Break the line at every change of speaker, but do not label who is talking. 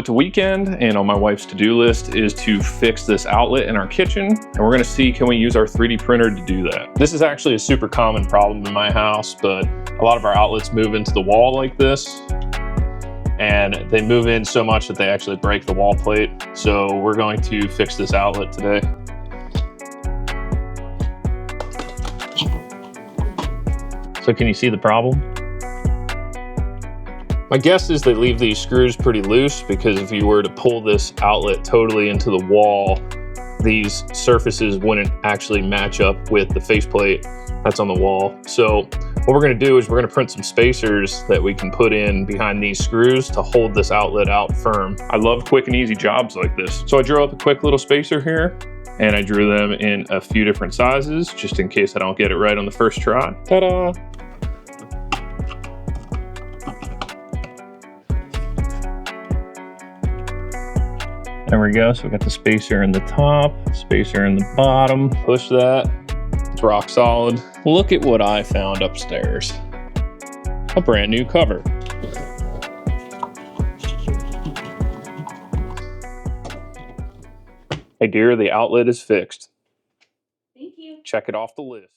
it's a weekend, and on my wife's to-do list is to fix this outlet in our kitchen, and we're gonna see, can we use our 3D printer to do that? This is actually a super common problem in my house, but a lot of our outlets move into the wall like this, and they move in so much that they actually break the wall plate. So we're going to fix this outlet today. So can you see the problem? My guess is they leave these screws pretty loose, because if you were to pull this outlet totally into the wall, these surfaces wouldn't actually match up with the faceplate that's on the wall. So what we're gonna do is we're gonna print some spacers that we can put in behind these screws to hold this outlet out firm. I love quick and easy jobs like this. So I drew up a quick little spacer here, and I drew them in a few different sizes, just in case I don't get it right on the first try. Ta-da! There we go, so we got the spacer in the top, spacer in the bottom. Push that, it's rock solid. Look at what I found upstairs. A brand new cover. Hey dear, the outlet is fixed.
Thank you.
Check it off the list.